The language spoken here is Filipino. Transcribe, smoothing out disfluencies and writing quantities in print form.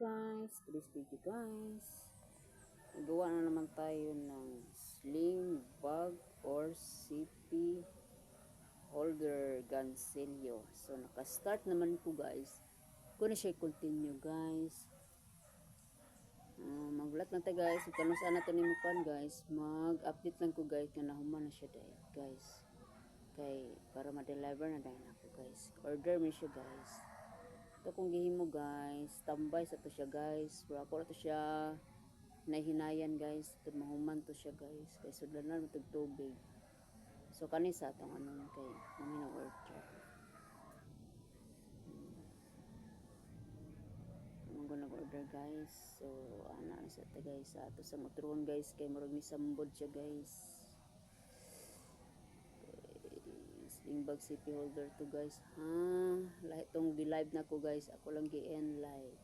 guys, today's video guys, gawa na naman tayo ng sling bag or CP holder gansilyo. So naka-start naman ko guys, ko na siya continue guys. Maglat lang tayo guys, kung saan natin imukan guys, mag-update lang ko guys kung nahuman na siya dahil guys, kay para ma-deliver na dahil ako guys, order mo siya guys. Ito kung gihimo guys, tambay sa to siya guys, pero ako na to siya nahihinayan guys, ito mahuman to siya guys, kay sudlanan matug tubig. So kanisa atong ano kay namin ang order. Ako nag-order guys, so ana sa ta guys, sa ato sa motoron guys, kay murag ni sambod siya guys. Sling bag CP holder to guys, ha lahat tong gi-live na ko guys, ako lang gi-end live.